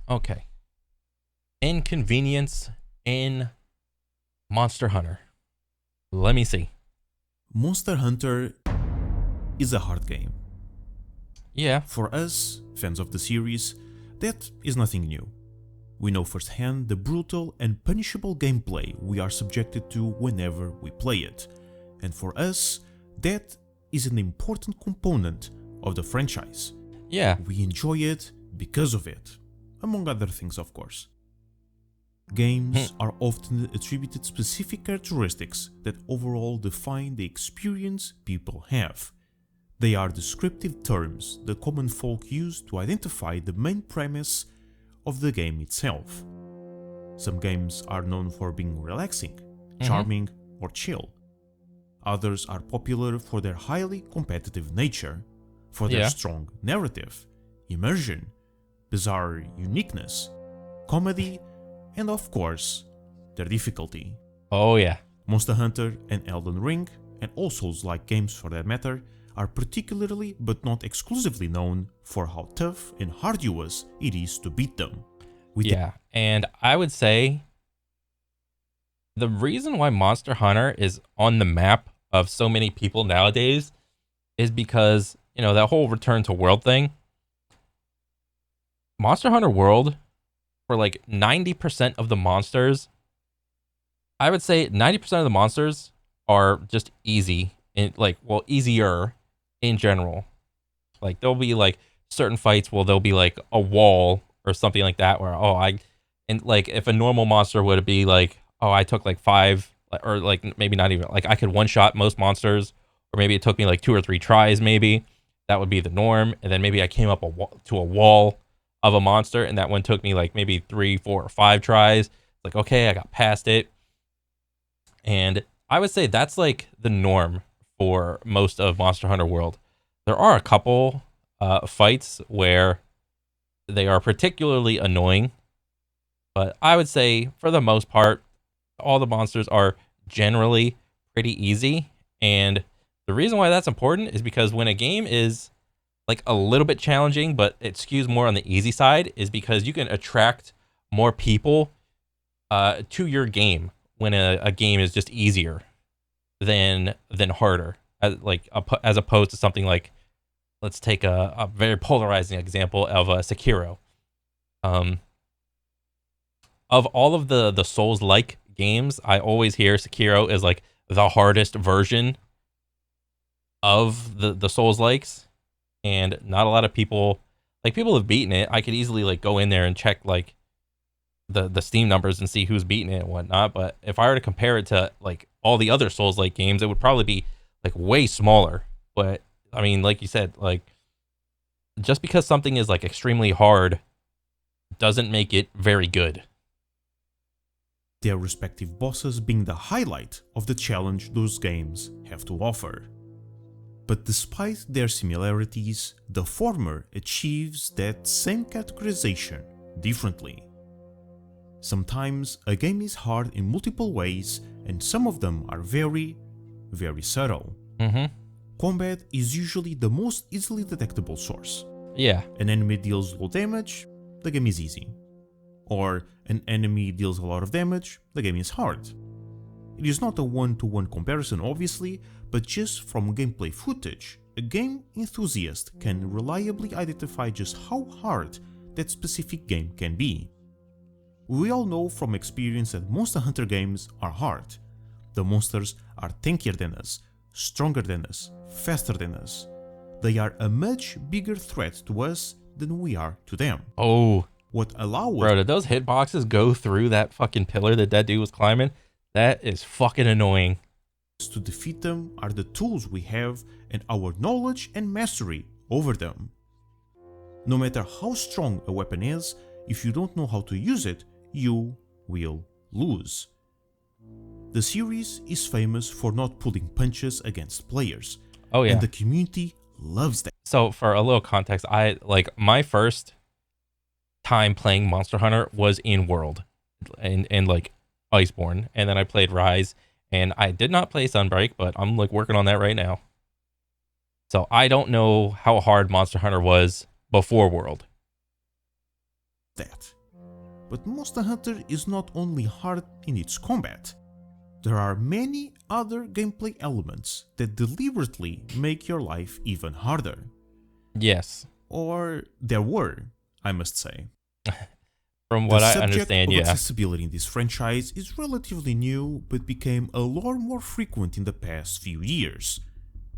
Okay. Inconvenience in Monster Hunter. Let me see. Monster Hunter is a hard game. Yeah. For us, fans of the series, that is nothing new. We know firsthand the brutal and punishable gameplay we are subjected to whenever we play it, and for us, that is an important component of the franchise. Yeah. We enjoy it because of it, among other things, of course. Games are often attributed specific characteristics that overall define the experience people have. They are descriptive terms that common folk use to identify the main premise of the game itself. Some games are known for being relaxing, charming, or chill. Others are popular for their highly competitive nature, for their Yeah. strong narrative, immersion, bizarre uniqueness, comedy, and of course, their difficulty. Oh, yeah. Monster Hunter and Elden Ring, and all Souls-like games for that matter, are particularly but not exclusively known for how tough and arduous it is to beat them. Yeah. And I would say the reason why Monster Hunter is on the map of so many people nowadays is because, that whole return to world thing. Monster Hunter World, for like 90% of the monsters, I would say 90% of the monsters are just easy and easier in general. Like there'll be like certain fights where there'll be like a wall or something like that where and like if a normal monster would be like, oh, I took like five or like maybe not even like I could one shot most monsters, or maybe it took me like 2 or 3 tries, maybe that would be the norm. And then maybe I came up to a wall of a monster and that one took me like maybe 3, 4, or 5 tries. Like, okay, I got past it. And I would say that's like the norm for most of Monster Hunter World. There are a couple fights where they are particularly annoying, but I would say for the most part, all the monsters are generally pretty easy. And the reason why that's important is because when a game is like a little bit challenging, but it skews more on the easy side, is because you can attract more people to your game when a game is just easier than harder, as opposed to something like, let's take a very polarizing example of Sekiro. Um, of all of the Souls like games, I always hear Sekiro is like the hardest version of the Souls likes, and not a lot of people people have beaten it. I could easily like go in there and check like the Steam numbers and see who's beaten it and whatnot. But if I were to compare it to like all the other Souls like games, it would probably be like way smaller. But I mean, like you said, like just because something is like extremely hard doesn't make it very good. Their respective bosses being the highlight of the challenge those games have to offer. But despite their similarities, the former achieves that same categorization differently. Sometimes a game is hard in multiple ways, and some of them are very, very subtle. Combat is usually the most easily detectable source. Yeah. An enemy deals low damage, the game is easy. Or an enemy deals a lot of damage, the game is hard. It is not a one-to-one comparison obviously, but just from gameplay footage, a game enthusiast can reliably identify just how hard that specific game can be. We all know from experience that Monster Hunter games are hard. The monsters are tankier than us, stronger than us, faster than us. They are a much bigger threat to us than we are to them. Oh, what allows us... Bro, did those hitboxes go through that fucking pillar that dude was climbing? That is fucking annoying. To defeat them are the tools we have and our knowledge and mastery over them. No matter how strong a weapon is, if you don't know how to use it, you will lose. The series is famous for not pulling punches against players. Oh yeah. And the community loves that. So for a little context, my first time playing Monster Hunter was in World and like Iceborne, and then I played Rise, and I did not play Sunbreak, but I'm like working on that right now. So I don't know how hard Monster Hunter was before World. that. But Monster Hunter is not only hard in its combat. There are many other gameplay elements that deliberately make your life even harder. Yes. Or there were, I must say. From The what I subject understand, of yeah. accessibility in this franchise is relatively new, but became a lot more frequent in the past few years.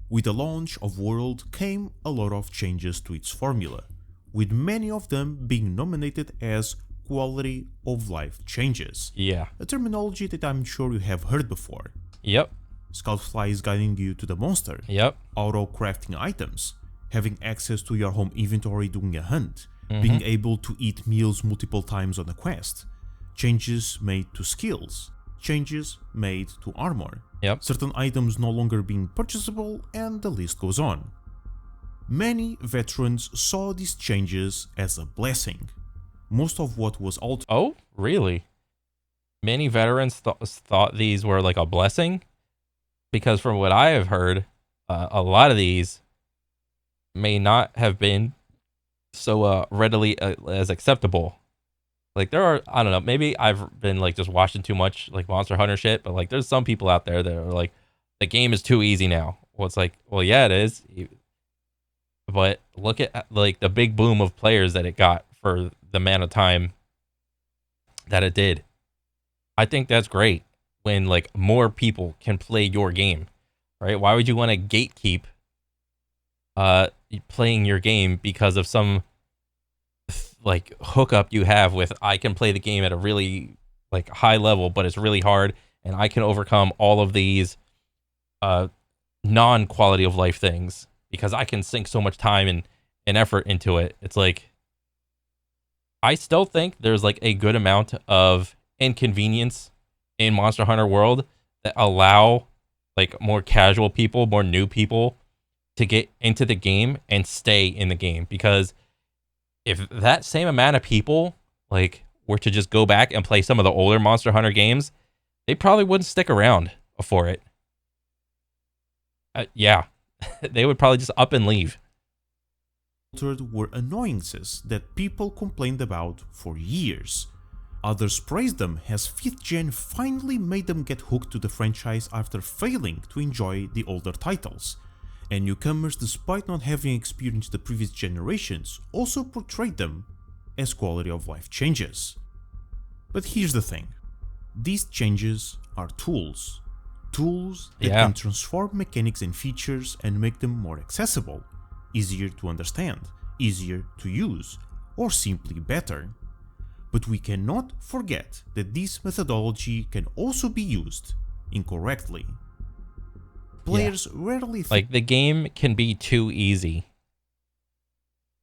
With the launch of World came a lot of changes to its formula, with many of them being nominated as quality of life changes. Yeah. A terminology that I'm sure you have heard before. Yep. Scoutfly is guiding you to the monster. Yep. Auto crafting items. Having access to your home inventory during a hunt. Being able to eat meals multiple times on a quest. Changes made to skills. Changes made to armor. Yep. Certain items no longer being purchasable, and the list goes on. Many veterans saw these changes as a blessing. Most of what was altered. Oh, really? Many veterans thought these were like a blessing? Because from what I have heard, a lot of these may not have been so readily as acceptable. Like there are, I don't know, maybe I've been like just watching too much like Monster Hunter shit, but like there's some people out there that are like, the game is too easy now. Well, it's like, well, yeah, it is. But look at like the big boom of players that it got for the amount of time that it did. I think that's great when like more people can play your game, right? Why would you want to gatekeep playing your game because of some like hookup you have with, I can play the game at a really like high level, but it's really hard, and I can overcome all of these non-quality of life things because I can sink so much time and effort into it. It's like, I still think there's like a good amount of inconvenience in Monster Hunter World that allow like more casual people, more new people to get into the game and stay in the game. Because if that same amount of people like were to just go back and play some of the older Monster Hunter games, they probably wouldn't stick around for it. Yeah, they would probably just up and leave. Were annoyances that people complained about for years. Others praised them as 5th gen finally made them get hooked to the franchise after failing to enjoy the older titles. And newcomers, despite not having experienced the previous generations, also portrayed them as quality of life changes. But here's the thing. These changes are tools. Tools that can transform mechanics and features and make them more accessible, easier to understand, easier to use, or simply better. But we cannot forget that this methodology can also be used incorrectly. Players rarely think like the game can be too easy.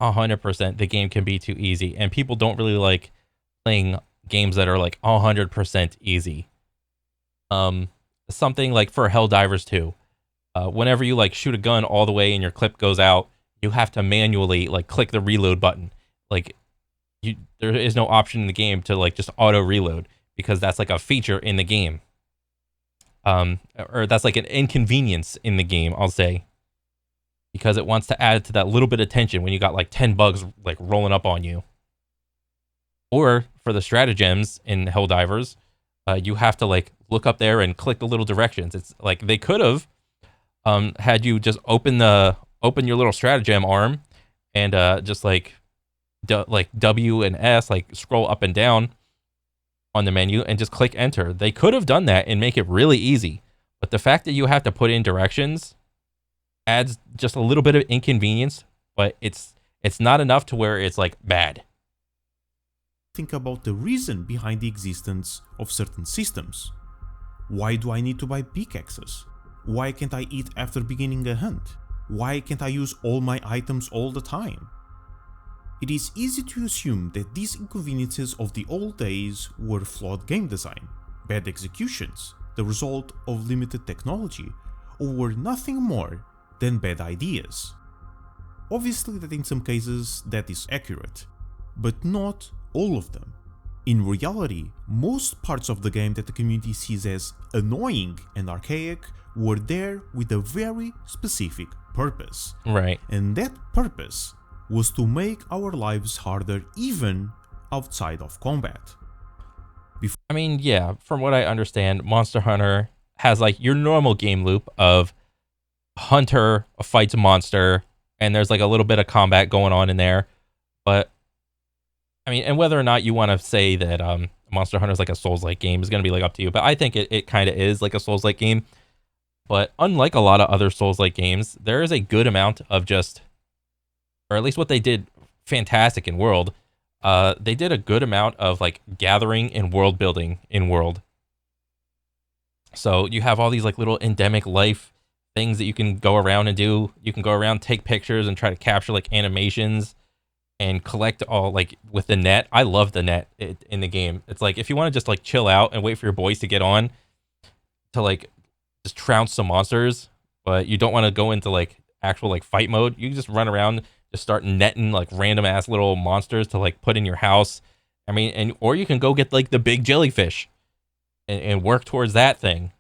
100%, the game can be too easy, and people don't really like playing games that are like 100% easy. Something like for Helldivers 2, whenever you like shoot a gun all the way and your clip goes out, you have to manually like click the reload button. Like there is no option in the game to like just auto reload because that's like a feature in the game. Or that's like an inconvenience in the game, I'll say, because it wants to add to that little bit of tension when you got like 10 bugs like rolling up on you. Or for the stratagems in Helldivers, you have to like look up there and click the little directions. It's like they could have had you just open your little stratagem arm and just like W and S, like scroll up and down on the menu and just click enter. They could have done that and make it really easy. But the fact that you have to put in directions adds just a little bit of inconvenience, but it's not enough to where it's like bad. Think about the reason behind the existence of certain systems. Why do I need to buy pickaxes? Why can't I eat after beginning a hunt? Why can't I use all my items all the time? It is easy to assume that these inconveniences of the old days were flawed game design, bad executions, the result of limited technology, or were nothing more than bad ideas. Obviously that in some cases that is accurate, but not all of them. In reality, most parts of the game that the community sees as annoying and archaic were there with a very specific purpose. Right. And that purpose was to make our lives harder even outside of combat. I mean, yeah, from what I understand, Monster Hunter has like your normal game loop of hunter fights a monster, and there's like a little bit of combat going on in there. But I mean, and whether or not you want to say that Monster Hunter is like a Souls-like game is going to be like up to you. But I think it kind of is like a Souls-like game. But unlike a lot of other Souls-like games, there is a good amount of just, or at least what they did fantastic in World, they did a good amount of like gathering and world building in World. So you have all these like little endemic life things that you can go around and do. You can go around, take pictures, and try to capture like animations and collect all like with the net. I love the net in the game. It's like if you want to just like chill out and wait for your boys to get on to like just trounce some monsters, but you don't want to go into like actual like fight mode, you can just run around, just start netting like random ass little monsters to like put in your house. I mean, and or you can go get like the big jellyfish and work towards that thing.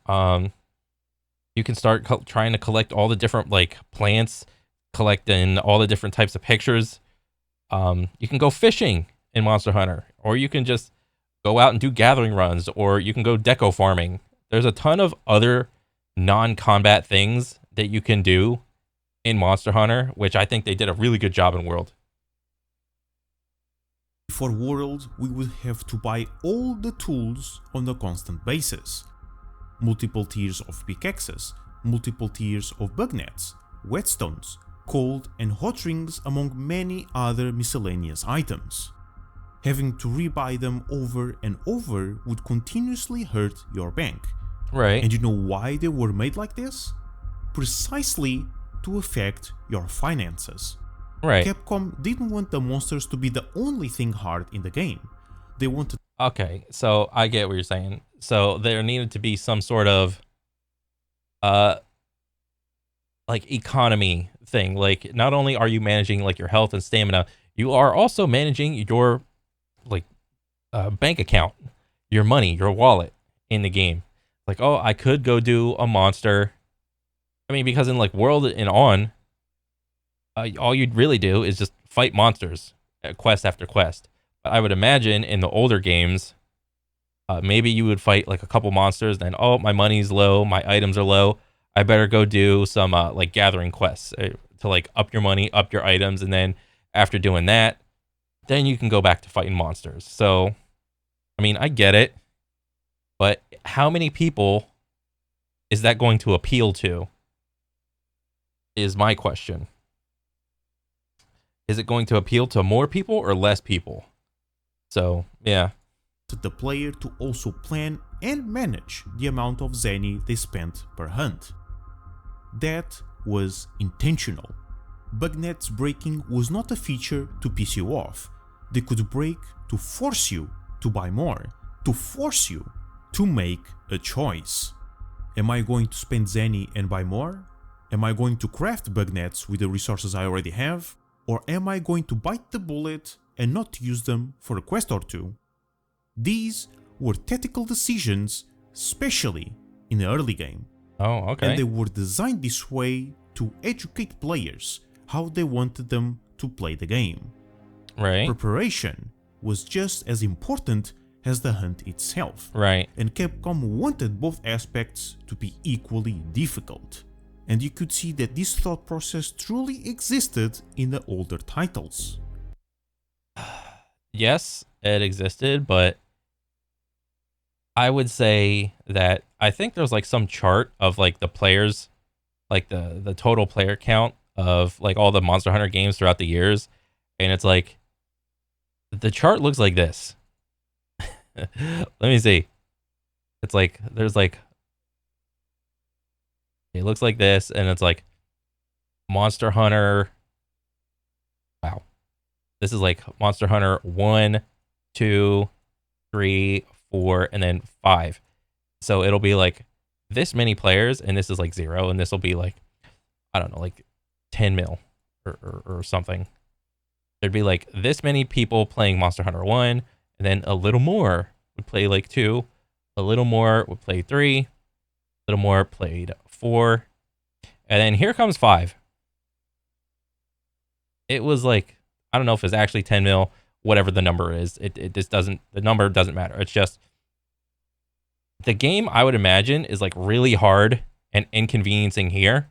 You can start trying to collect all the different like plants, collecting all the different types of pictures. You can go fishing in Monster Hunter, or you can just go out and do gathering runs, or you can go deco farming. There's a ton of other non-combat things that you can do in Monster Hunter, which I think they did a really good job in World. For World, we would have to buy all the tools on a constant basis. Multiple tiers of pickaxes, multiple tiers of bug nets, whetstones, cold and hot rings, among many other miscellaneous items. Having to rebuy them over and over would continuously hurt your bank. Right. And you know why they were made like this? Precisely to affect your finances. Right. Capcom didn't want the monsters to be the only thing hard in the game. They wanted... Okay, so I get what you're saying. So there needed to be some sort of like economy thing. Like not only are you managing like your health and stamina, you are also managing your like bank account, your money, your wallet in the game. Like, oh, I could go do a monster. I mean, because in like World and on, all you'd really do is just fight monsters, quest after quest. But I would imagine in the older games, maybe you would fight like a couple monsters, then, oh, my money's low, my items are low, I better go do some like gathering quests to like up your money, up your items, and then after doing that, then you can go back to fighting monsters. So, I mean, I get it, but how many people is that going to appeal to? Is my question. Is it going to appeal to more people or less people? So, yeah. The player to also plan and manage the amount of Zenny they spent per hunt. That was intentional. Bugnets breaking was not a feature to piss you off. They could break to force you to buy more, to force you to make a choice. Am I going to spend Zenny and buy more? Am I going to craft bugnets with the resources I already have? Or am I going to bite the bullet and not use them for a quest or two? These were tactical decisions, especially in the early game. Oh, okay. And they were designed this way to educate players how they wanted them to play the game. Right. Preparation was just as important as the hunt itself. Right. And Capcom wanted both aspects to be equally difficult. And you could see that this thought process truly existed in the older titles. Yes, it existed, but I would say that I think there's like some chart of like the players, like the total player count of like all the Monster Hunter games throughout the years, and it's like the chart looks like this. Let me see. It's like there's like it looks like this, and it's like Monster Hunter. Wow. This is like Monster Hunter 1, 2, 3, 4, and then 5. So it'll be like this many players, and this is like 0, and this will be like, I don't know, like 10 mil or something. There'd be like this many people playing Monster Hunter 1, and then a little more would play like 2, a little more would play 3, a little more played 4, and then here comes 5. It was like I don't know if it's actually 10 mil, whatever the number is. It just doesn't, the number doesn't matter. It's just the game, I would imagine, is like really hard and inconveniencing here,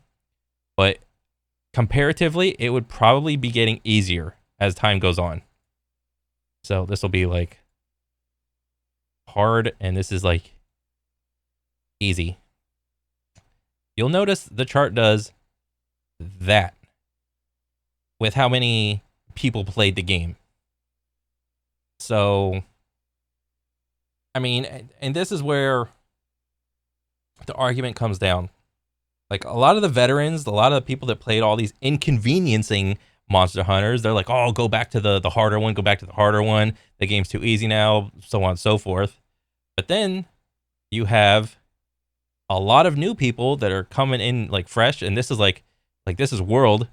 but comparatively, it would probably be getting easier as time goes on. So this will be like hard, and this is like easy. You'll notice the chart does that with how many people played the game. So, I mean, and this is where the argument comes down. Like a lot of the veterans, a lot of the people that played all these inconveniencing Monster Hunters, they're like, oh, go back to the harder one, go back to the harder one. The game's too easy now, so on and so forth. But then you have a lot of new people that are coming in like fresh, and this is like this is World.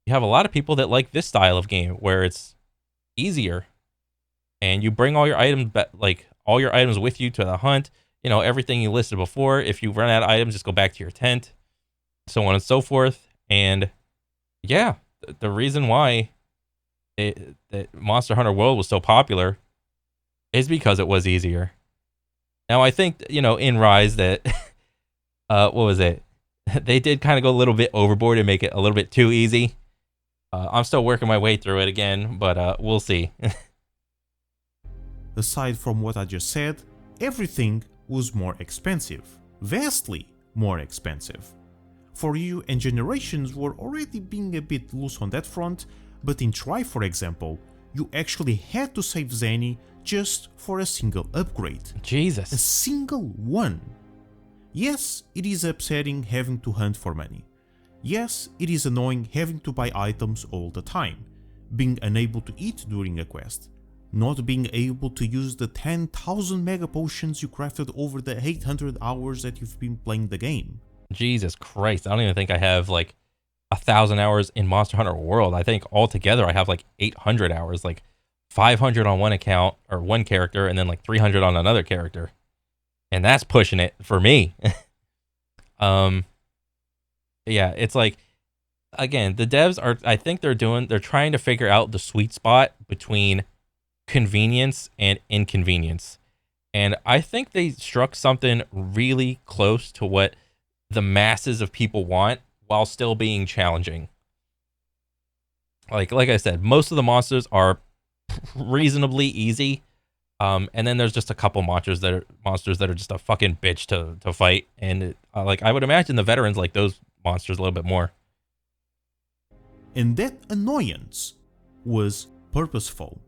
You have a lot of people that like this style of game where it's easier, and you bring all your items like all your items with you to the hunt. You know, everything you listed before. If you run out of items, just go back to your tent, so on and so forth. And yeah, the reason why that Monster Hunter World was so popular is because it was easier. Now, I think, you know, in Rise that, what was it? They did kind of go a little bit overboard and make it a little bit too easy. I'm still working my way through it again, but we'll see. Aside from what I just said, everything was more expensive. Vastly more expensive. For you and generations were already being a bit loose on that front, but in Try, for example, you actually had to save Zenny just for a single upgrade. Jesus. A single one. Yes, it is upsetting having to hunt for money. Yes, it is annoying having to buy items all the time, being unable to eat during a quest, not being able to use the 10,000 mega potions you crafted over the 800 hours that you've been playing the game. Jesus Christ, I don't even think I have like 1,000 hours in Monster Hunter World. I think altogether I have like 800 hours, like 500 on one account or one character, and then like 300 on another character. And that's pushing it for me. Yeah, it's like, again, the devs are, I think they're trying to figure out the sweet spot between convenience and inconvenience. And I think they struck something really close to what the masses of people want while still being challenging. Like I said, most of the monsters are reasonably easy. And then there's just a couple monsters that are just a fucking bitch to fight. And like I would imagine the veterans like those monsters a little bit more. And that annoyance was purposeful.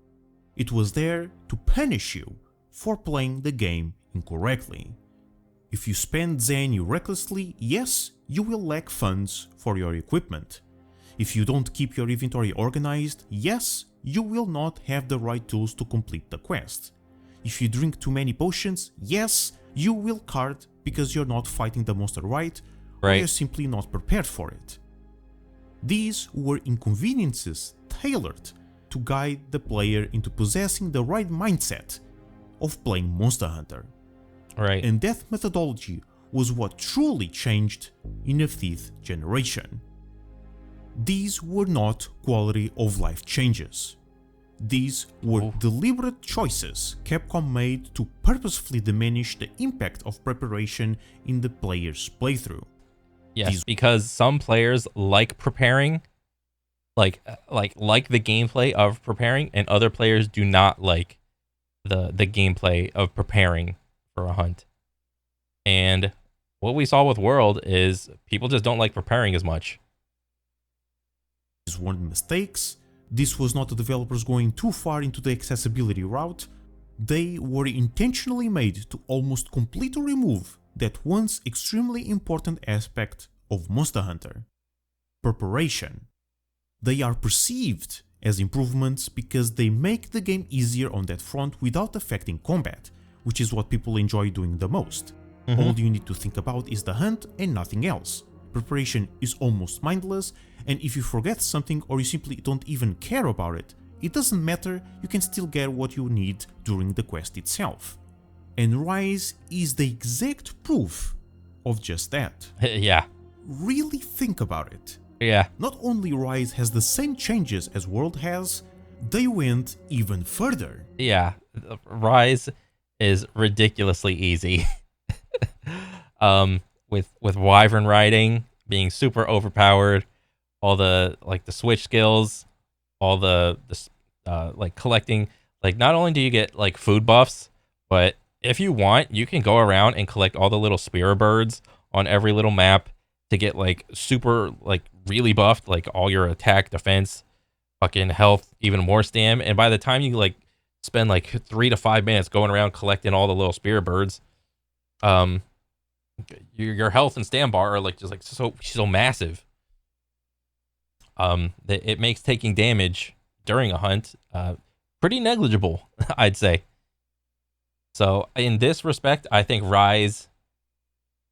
It was there to punish you for playing the game incorrectly. If you spend Zenny recklessly, yes, you will lack funds for your equipment. If you don't keep your inventory organized, yes, you will not have the right tools to complete the quest. If you drink too many potions, yes, you will cart because you're not fighting the monster right, or you're simply not prepared for it. These were inconveniences tailored to guide the player into possessing the right mindset of playing Monster Hunter. Right. And that methodology was what truly changed in the 5th generation. These were not quality of life changes. These were deliberate choices Capcom made to purposefully diminish the impact of preparation in the player's playthrough. Yes, because some players like preparing, like the gameplay of preparing, and other players do not like the gameplay of preparing for a hunt. And what we saw with World is people just don't like preparing as much. These weren't mistakes. This was not the developers going too far into the accessibility route. They were intentionally made to almost completely remove that once extremely important aspect of Monster Hunter: preparation. They are perceived as improvements because they make the game easier on that front without affecting combat, which is what people enjoy doing the most. All you need to think about is the hunt and nothing else. Preparation is almost mindless, and if you forget something or you simply don't even care about it, it doesn't matter, you can still get what you need during the quest itself. And Rise is the exact proof of just that. Yeah. Really think about it. Yeah. Not only Rise has the same changes as World has, they went even further. Yeah, Rise is ridiculously easy. With Wyvern riding being super overpowered, all the like the switch skills, all the like collecting. Like not only do you get like food buffs, but if you want, you can go around and collect all the little spear birds on every little map to get like super like really buffed, like all your attack, defense, fucking health, even more stam. And by the time you like spend like 3 to 5 minutes going around collecting all the little spear birds, your health and stam bar are like just like so massive. That it makes taking damage during a hunt pretty negligible, I'd say. So in this respect, I think Rise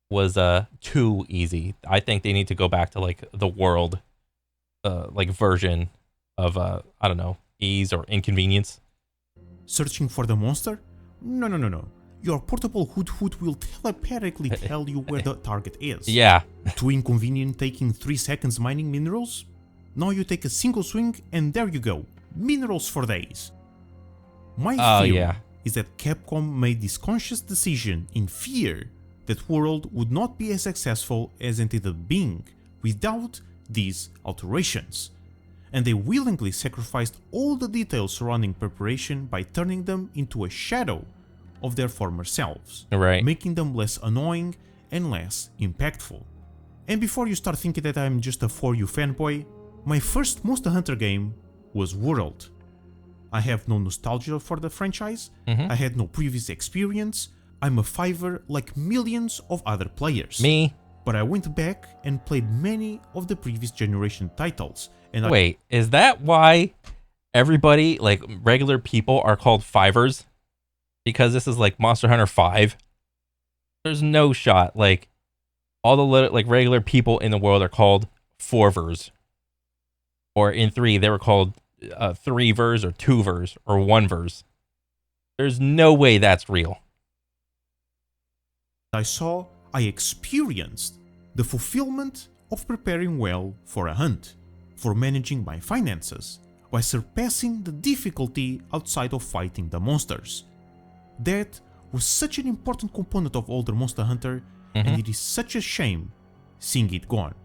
was too easy. I think they need to go back to like the world like version of I don't know, ease or inconvenience. Searching for the monster? No. Your portable hoot will telepathically tell you where the target is. Yeah. Too inconvenient taking 3 seconds mining minerals? Now you take a single swing and there you go. Minerals for days. My theory is that Capcom made this conscious decision in fear that World would not be as successful as it ended up being without these alterations, and they willingly sacrificed all the details surrounding preparation by turning them into a shadow of their former selves, right, making them less annoying and less impactful. And before you start thinking that I'm just a For You fanboy, my first Monster Hunter game was World. I have no nostalgia for the franchise, I had no previous experience, I'm a fiver like millions of other players. Me. But I went back and played many of the previous generation titles. And wait, is that why everybody, like regular people, are called fivers? Because this is like Monster Hunter 5? There's no shot. Like, all the like regular people in the world are called fourvers. Or in 3, they were called 3-vers or 2-vers or 1-vers. There's no way that's real. I experienced the fulfillment of preparing well for a hunt, for managing my finances, by surpassing the difficulty outside of fighting the monsters. That was such an important component of older Monster Hunter, and it is such a shame seeing it gone.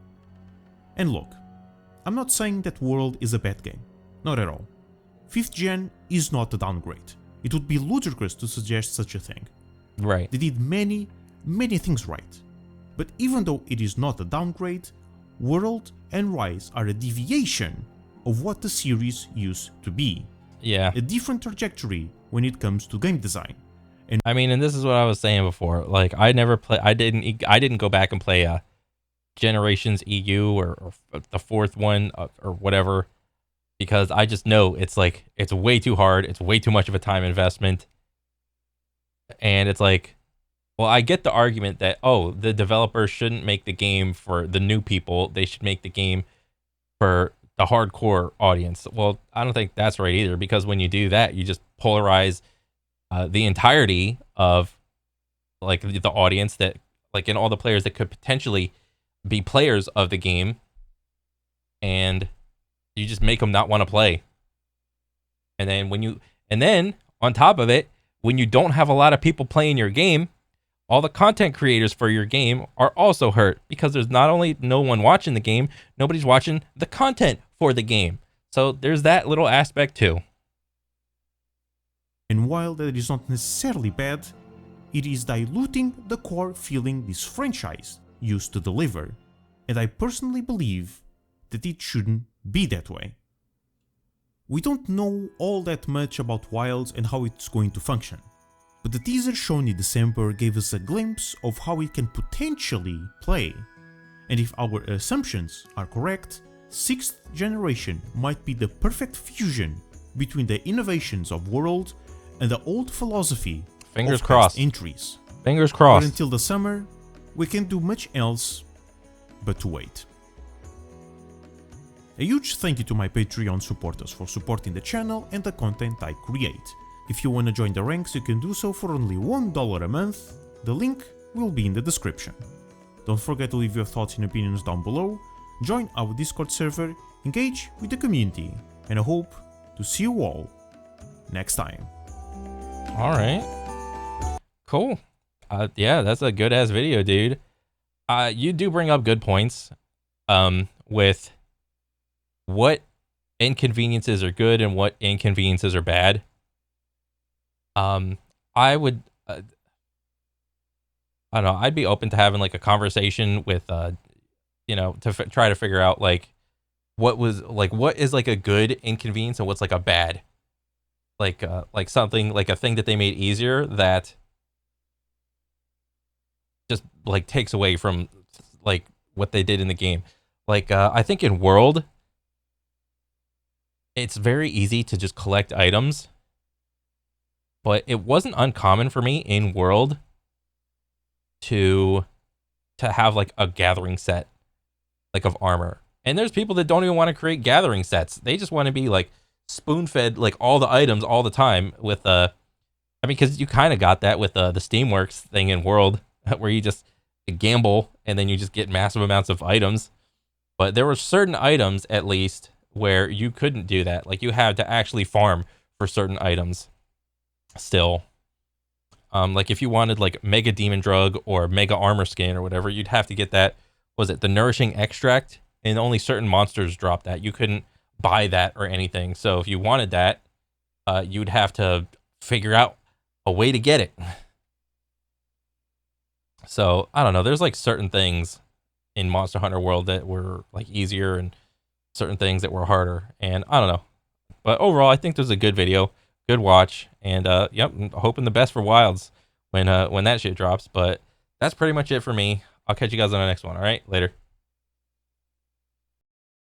And look, I'm not saying that World is a bad game, not at all. 5th gen is not a downgrade. It would be ludicrous to suggest such a thing. Right. They did many things right. But even though it is not a downgrade, World and Rise are a deviation of what the series used to be. Yeah. A different trajectory when it comes to game design. And I mean, and this is what I was saying before. Like, I didn't go back and play Generations EU or the 4th one or whatever, because I just know it's like, it's way too hard. It's way too much of a time investment. And it's like, well, I get the argument that, oh, the developers shouldn't make the game for the new people. They should make the game for the hardcore audience. Well, I don't think that's right either, because when you do that, you just polarize the entirety of like the audience that, like, in all the players that could potentially be players of the game, and you just make them not want to play. And then on top of it, when you don't have a lot of people playing your game, all the content creators for your game are also hurt, because there's not only no one watching the game, nobody's watching the content for the game. So there's that little aspect too. And while that is not necessarily bad, it is diluting the core feeling this franchise used to deliver, and I personally believe that it shouldn't be that way. We don't know all that much about Wilds and how it's going to function, but the teaser shown in December gave us a glimpse of how it can potentially play. And if our assumptions are correct, 6th generation might be the perfect fusion between the innovations of World and the old philosophy Fingers of crossed. past entries. Fingers crossed. But until the summer, we can't do much else but to wait. A huge thank you to my Patreon supporters for supporting the channel and the content I create. If you want to join the ranks, you can do so for only $1 a month. The link will be in the description. Don't forget to leave your thoughts and opinions down below, join our Discord server, engage with the community, and I hope to see you all next time. All right. Cool. Yeah, that's a good ass video, dude. You do bring up good points. With what inconveniences are good and what inconveniences are bad. I would, I don't know. I'd be open to having like a conversation with, you know, to try to figure out like what is like a good inconvenience and what's like a bad, like something like a thing that they made easier that just like takes away from like what they did in the game. Like I think in World, it's very easy to just collect items, but it wasn't uncommon for me in World to have like a gathering set like of armor. And there's people that don't even want to create gathering sets. They just want to be like spoon-fed like all the items all the time with I mean, because you kind of got that with the Steamworks thing in World where you just gamble and then you just get massive amounts of items. But there were certain items at least where you couldn't do that. Like you had to actually farm for certain items still. Like if you wanted like Mega Demon Drug or Mega Armor Skin or whatever, you'd have to get that, was it the Nourishing Extract? And only certain monsters dropped that. You couldn't buy that or anything. So if you wanted that, you'd have to figure out a way to get it. So I don't know. There's like certain things in Monster Hunter World that were like easier and certain things that were harder. And I don't know. But overall, I think this is a good video, good watch, and yep, hoping the best for Wilds when that shit drops. But that's pretty much it for me. I'll catch you guys on the next one. All right, later.